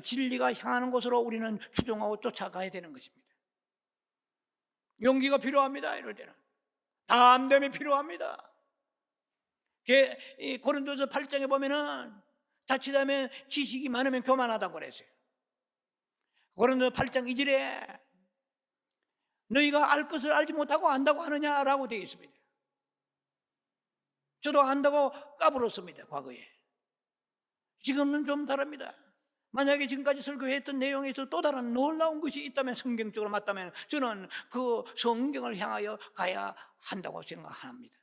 A: 진리가 향하는 곳으로 우리는 추종하고 쫓아가야 되는 것입니다. 용기가 필요합니다. 이럴 때는 담대함이 필요합니다. 고린도서 8장에 보면은 자칫하면 지식이 많으면 교만하다고 그랬어요. 고린도서 8장 2절에 너희가 알 것을 알지 못하고 안다고 하느냐라고 되어 있습니다. 저도 안다고 까불었습니다. 과거에. 지금은 좀 다릅니다. 만약에 지금까지 설교했던 내용에서 또 다른 놀라운 것이 있다면, 성경적으로 맞다면 저는 그 성경을 향하여 가야 한다고 생각합니다.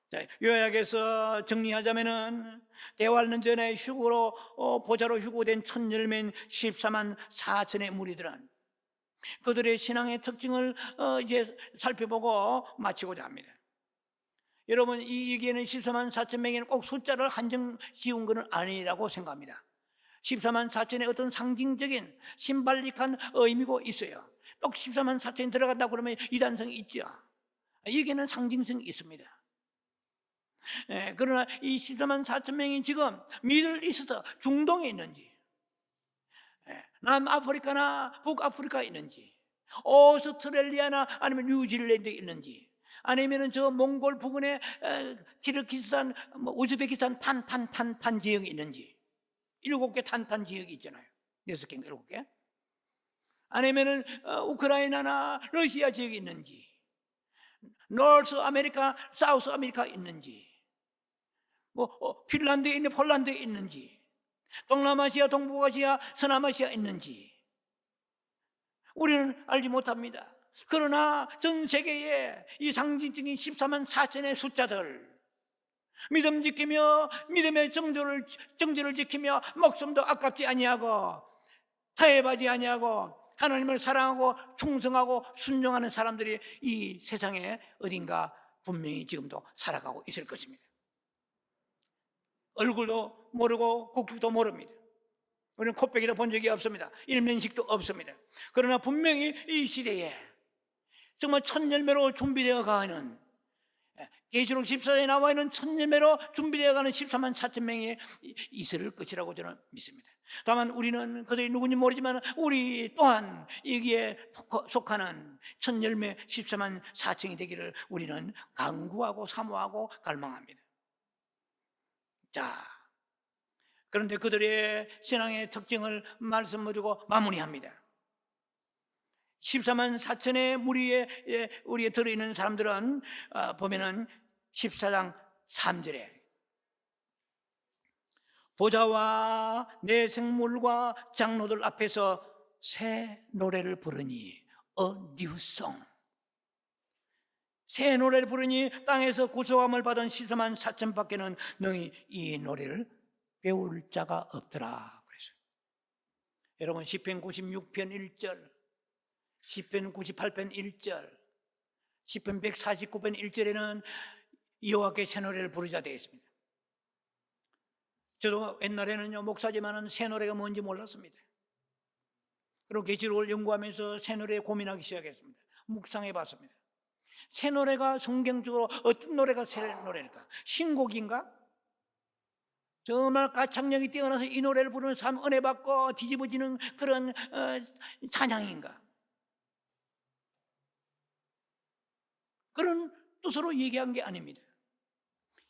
A: 자, 요약해서 정리하자면은 대환란 전에 휴거로 보좌로 휴거된 첫 열매인 14만 4천의 무리들은 그들의 신앙의 특징을 이제 살펴보고 마치고자 합니다. 여러분, 이 얘기에는 14만 4천 명에는 꼭 숫자를 한정 지은 것은 아니라고 생각합니다. 14만 4천의 어떤 상징적인 심발릭한 의미가 있어요. 꼭 14만 4천이 들어간다고 그러면 이단성이 있죠. 여기에는 상징성이 있습니다. 그러나 이 14만 4천 명이 지금 미들 이스트 중동에 있는지, 남아프리카나 북아프리카에 있는지, 오스트레일리아나 아니면 뉴질랜드에 있는지, 아니면 저 몽골 부근에 키르기스탄, 우즈베키스탄 탄 지역이 있는지, 7개 탄 지역이 있잖아요. 6개인가 7개. 아니면은 우크라이나나 러시아 지역이 있는지, 노스 아메리카, 사우스 아메리카 있는지, 핀란드에 있는 폴란드에 있는지, 동남아시아, 동북아시아, 서남아시아 있는지 우리는 알지 못합니다. 그러나 전 세계에 이 상징적인 14만 4천의 숫자들, 믿음 지키며 믿음의 정절을 지키며 목숨도 아깝지 아니하고 타협하지 아니하고 하나님을 사랑하고 충성하고 순종하는 사람들이 이 세상에 어딘가 분명히 지금도 살아가고 있을 것입니다. 얼굴도 모르고 국기도 모릅니다. 우리는 코빼기도 본 적이 없습니다. 일면식도 없습니다. 그러나 분명히 이 시대에 정말 천열매로 준비되어 가는, 계시록 14장에 나와 있는 천열매로 준비되어 가는 14만 4천 명이 있을 것이라고 저는 믿습니다. 다만 우리는 그들이 누군지 모르지만 우리 또한 여기에 속하는 천열매 14만 4천이 되기를 우리는 간구하고 사모하고 갈망합니다. 자, 그런데 그들의 신앙의 특징을 말씀드리고 마무리합니다. 14만 4천의 무리에 우리에 들어있는 사람들은 보면은 14장 3절에 보좌와 내 생물과 장로들 앞에서 새 노래를 부르니 a new song, 새 노래를 부르니 땅에서 구속함을 받은 14만 4천 밖에는 능히 이 노래를 배울 자가 없더라. 그래서 여러분 시편 96편 1절, 시편 98편 1절, 시편 149편 1절에는 여호와께 새 노래를 부르자 되어 있습니다. 저도 옛날에는요 목사지만은 새 노래가 뭔지 몰랐습니다. 그리고 계시록을 연구하면서 새 노래에 고민하기 시작했습니다. 묵상해 봤습니다. 새 노래가 성경적으로 어떤 노래가 새 노래일까? 신곡인가? 정말 가창력이 뛰어나서 이 노래를 부르는 삶 은혜 받고 뒤집어지는 그런 찬양인가? 그런 뜻으로 얘기한 게 아닙니다.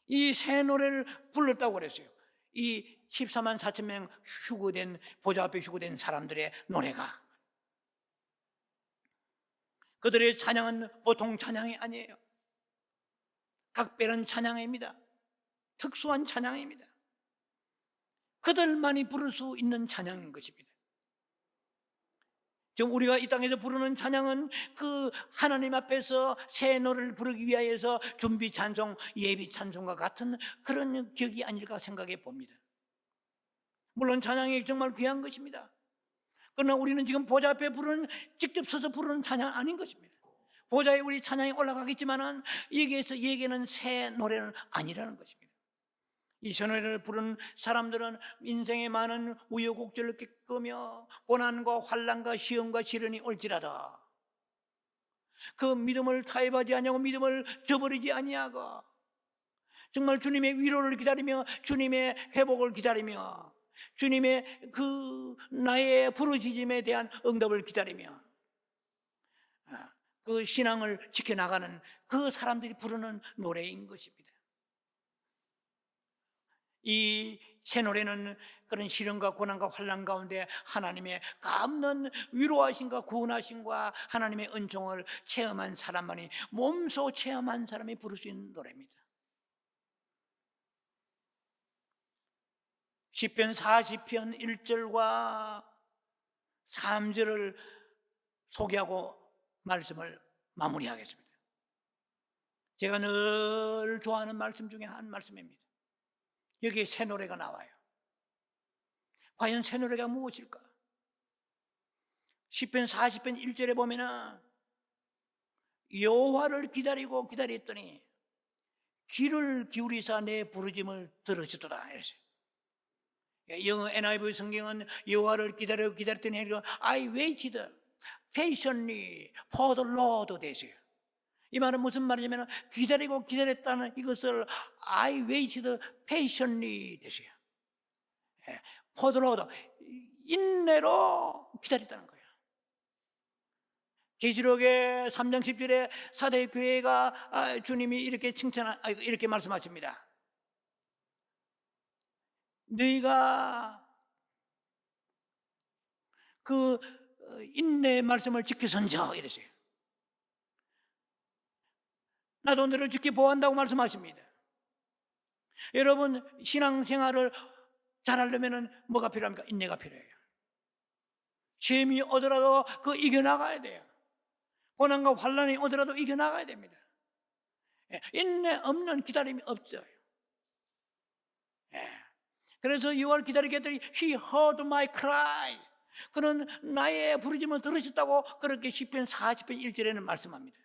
A: 이 새 노래를 불렀다고 그랬어요. 이 14만 4천 명 휴거된, 보좌 앞에 휴거된 사람들의 노래가, 그들의 찬양은 보통 찬양이 아니에요. 각별한 찬양입니다. 특수한 찬양입니다. 그들만이 부를 수 있는 찬양인 것입니다. 지금 우리가 이 땅에서 부르는 찬양은 그 하나님 앞에서 새 노래를 부르기 위하여서 준비 찬송, 예비 찬송과 같은 그런 격이 아닐까 생각해 봅니다. 물론 찬양이 정말 귀한 것입니다. 그러나 우리는 지금 보좌 앞에 부르는, 직접 서서 부르는 찬양 아닌 것입니다. 보좌에 우리 찬양이 올라가겠지만은 여기에서 얘기하는 새 노래는 아니라는 것입니다. 이 새 노래를 부르는 사람들은 인생에 많은 우여곡절을 겪으며 고난과 환난과 시험과 시련이 올지라도 그 믿음을 타협하지 아니하고 믿음을 저버리지 아니하고 정말 주님의 위로를 기다리며 주님의 회복을 기다리며 주님의 그 나의 부르짖음에 대한 응답을 기다리며 그 신앙을 지켜나가는 그 사람들이 부르는 노래인 것입니다. 이 새 노래는 그런 시련과 고난과 환난 가운데 하나님의 갚는 위로하심과 구원하심과 하나님의 은총을 체험한 사람만이, 몸소 체험한 사람이 부를 수 있는 노래입니다. 시편 40편 1절과 3절을 소개하고 말씀을 마무리하겠습니다. 제가 늘 좋아하는 말씀 중에 한 말씀입니다. 여기에 새 노래가 나와요. 과연 새 노래가 무엇일까? 시편 40편 1절에 보면은 여호와를 기다리고 기다렸더니 귀를 기울이사 내 부르짐을 들으시도다 이랬어요. 영어 NIV 성경은 여호와를 기다리고 기다렸더니 I waited patiently for the Lord 되세요. 이 말은 무슨 말이냐면 기다리고 기다렸다는 이것을 I waited patiently 되세요. for the Lord, 인내로 기다렸다는 거예요. 계시록의 3장 10절에 사대 교회가 주님이 이렇게 이렇게 말씀하십니다. 너희가 그 인내의 말씀을 지켜선저 이랬어요. 나도 너를 지켜보한다고 말씀하십니다. 여러분, 신앙생활을 잘하려면 뭐가 필요합니까? 인내가 필요해요. 시험이 오더라도 그 이겨나가야 돼요. 고난과 환난이 오더라도 이겨나가야 됩니다. 인내 없는 기다림이 없어요. 그래서 6월 기다리게 했더니 He heard my cry. 그는 나의 부르짖음을 들으셨다고 그렇게 시편 40편 1절에는 말씀합니다.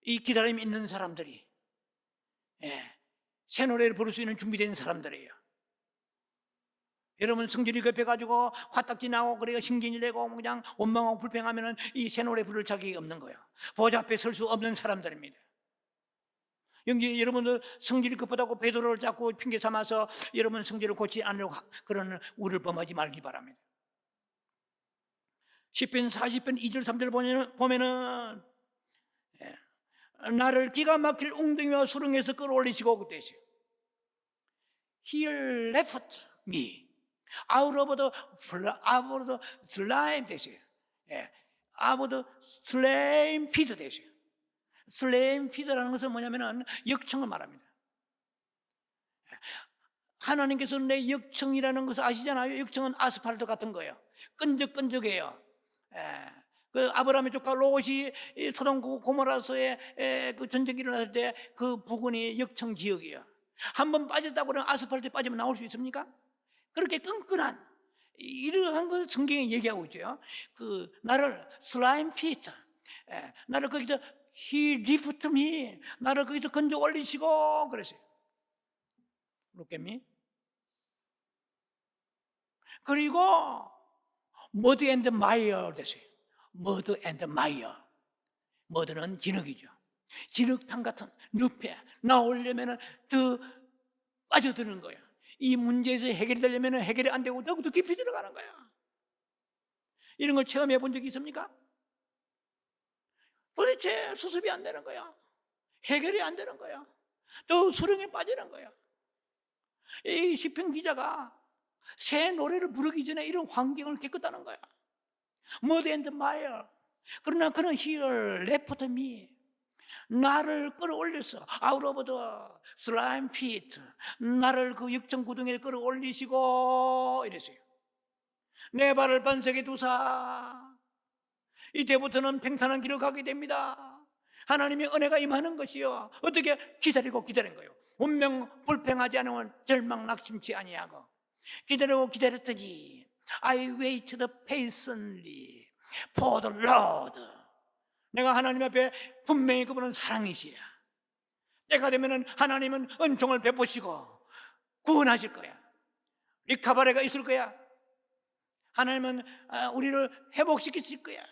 A: 이 기다림이 있는 사람들이 새 노래를 부를 수 있는 준비된 사람들이에요. 여러분, 성질이 급해가지고 화딱지 나고 그래가 신경질 내고 그냥 원망하고 불평하면은 이 새 노래 부를 자격이 없는 거예요. 보좌 앞에 설 수 없는 사람들입니다. 여러분들 성질이 급하다고 베드로를 자꾸 핑계 삼아서 여러분 성질을 고치지 않으려고 그런 우를 범하지 말기 바랍니다. 시편 40편 2절 3절 보면은 나를 기가 막힐 웅덩이와 수렁에서 끌어올리시고 그때시요. He left me out of the slime 되세요. out of the slime pit 되세요. 슬레임 피드라는 것은 뭐냐면은 역청을 말합니다. 하나님께서는 내 역청이라는 것을 아시잖아요. 역청은 아스팔트 같은 거예요. 끈적끈적해요. 그 아브라함의 조카 롯이 소돔 고모라서의 그 전쟁이 일어났을 때 그 부근이 역청 지역이에요. 한번 빠졌다고 그러면 아스팔트에 빠지면 나올 수 있습니까? 그렇게 끈끈한 이러한 것을 성경에 얘기하고 있죠. 그 나를 슬라임 피트, 나를 거기서 He lifted me. 나를 거기서 건져 올리시고 그랬어요. Look at me. 그리고 mud and mire 됐어요. mud and mire. mud는 진흙이죠. 진흙탕 같은 늪에 나오려면 더 빠져드는 거예요. 이 문제에서 해결이 되려면 해결이 안 되고 더욱더 깊이 들어가는 거야. 이런 걸 체험해 본 적이 있습니까? 도대체 수습이 안 되는 거야. 해결이 안 되는 거야. 또 수렁에 빠지는 거야. 이 시편 기자가 새 노래를 부르기 전에 이런 환경을 겪었다는 거야. Mud and mire. 그러나 그는 He left me. 나를 끌어올렸어. Out of the slime pit. 나를 그 육정 구덩이에 끌어올리시고 이랬어요. 내 발을 반석에 두사. 이때부터는 평탄한 길을 가게 됩니다. 하나님의 은혜가 임하는 것이요. 어떻게 기다리고 기다린 거예요. 운명 불평하지 않으면 절망 낙심치 아니하고 기다리고 기다렸더니 I waited patiently for the Lord. 내가 하나님 앞에 분명히 그분은 사랑이시야. 때가 되면은 하나님은 은총을 베푸시고 구원하실 거야. 리카바레가 있을 거야. 하나님은 우리를 회복시키실 거야.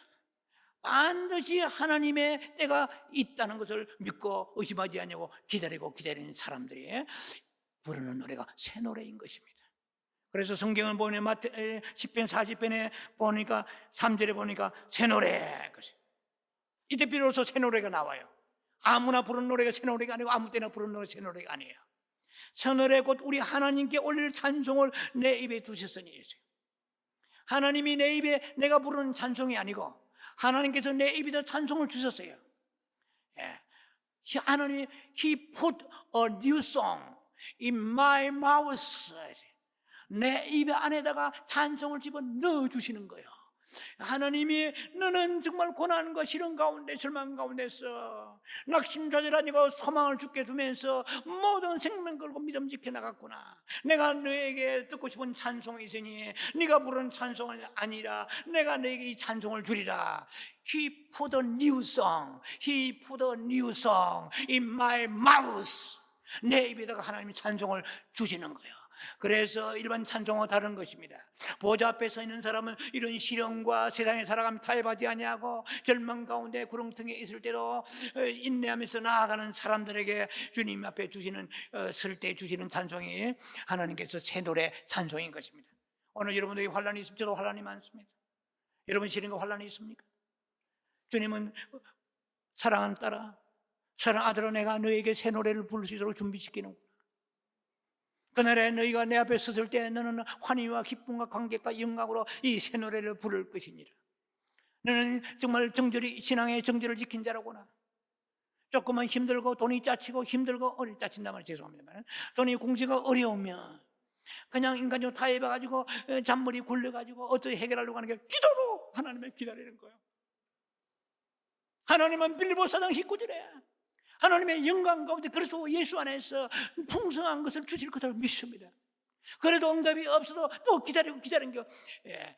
A: 반드시 하나님의 때가 있다는 것을 믿고 의심하지 않고 기다리고 기다리는 사람들이 부르는 노래가 새 노래인 것입니다. 그래서 성경을 보면 시편 40편에 보니까 3절에 보니까 새 노래. 이때 비로소 새 노래가 나와요. 아무나 부르는 노래가 새 노래가 아니고 아무 때나 부르는 노래가 새 노래가 아니에요. 새 노래 곧 우리 하나님께 올릴 찬송을 내 입에 두셨으니. 하나님이 내 입에 내가 부르는 찬송이 아니고 하나님께서 내 입에다 찬송을 주셨어요. 하나님이 He put a new song in my mouth. 내 입 안에다가 찬송을 집어 넣어주시는 거예요. 하나님이 너는 정말 고난과 시련 가운데 절망 가운데서 낙심좌절하니까 소망을 죽게 두면서 모든 생명 걸고 믿음 지켜 나갔구나. 내가 너에게 듣고 싶은 찬송이 있으니 네가 부르는 찬송은 아니라 내가 너에게 이 찬송을 주리라. He put a new song, He put a new song in my mouth. 내 입에다가 하나님이 찬송을 주시는 거예요. 그래서 일반 찬송과 다른 것입니다. 보좌 앞에 서 있는 사람은 이런 시련과 세상에 살아가며 타협하지 아니하고 절망 가운데 구렁텅이에 있을 때도 인내하면서 나아가는 사람들에게 주님 앞에 주시는 설 때 주시는 찬송이 하나님께서 새 노래 찬송인 것입니다. 오늘 여러분들이 환난이 있으면 저도 환난이 많습니다. 여러분 시련과 환난이 있습니까? 주님은 사랑하는 딸아, 사랑하는 아들아, 내가 너에게 새 노래를 부를 수 있도록 준비시키는 그날에 너희가 내 앞에 섰을 때 너는 환희와 기쁨과 감격과 영광으로 이 새 노래를 부를 것이니라. 너는 정말 정절이 신앙의 정절을 지킨 자라구나. 조금만 힘들고 돈이 짜치고 힘들고 짜친다면 죄송합니다만 돈이 공시가 어려우면 그냥 인간적으로 타협해가지고 잔머리 굴려가지고 어떻게 해결하려고 하는 게 기도로 하나님을 기다리는 거예요. 하나님은 빌립보 4장 19절에 하나님의 영광 가운데 그리스도 예수 안에서 풍성한 것을 주실 것을 믿습니다. 그래도 응답이 없어도 또 기다리는 게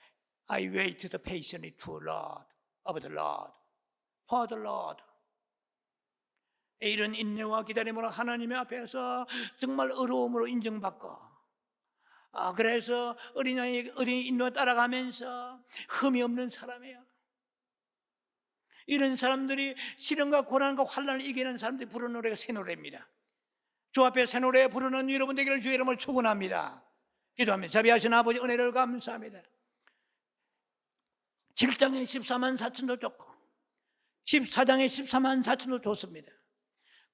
A: I wait the patiently to Lord of the Lord for the Lord. 이런 인내와 기다림으로 하나님의 앞에서 정말 어려움으로 인정받고 그래서 어린이 인도에 따라가면서 흠이 없는 사람이에요. 이런 사람들이 시련과 고난과 환난을 이기는 사람들이 부르는 노래가 새 노래입니다. 주 앞에 새 노래 부르는 여러분 되기를 주의 이름을 축원합니다. 기도합니다. 자비하신 아버지 은혜를 감사합니다. 7장에 14만 4천도 줬고 14장에 14만 4천도 줬습니다.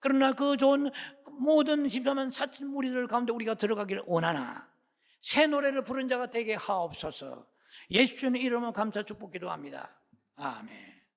A: 그러나 그 좋은 모든 14만 4천 무리들 가운데 우리가 들어가기를 원하나 새 노래를 부른 자가 되게 하옵소서. 예수님 이름으로 감사 축복 기도합니다. 아멘.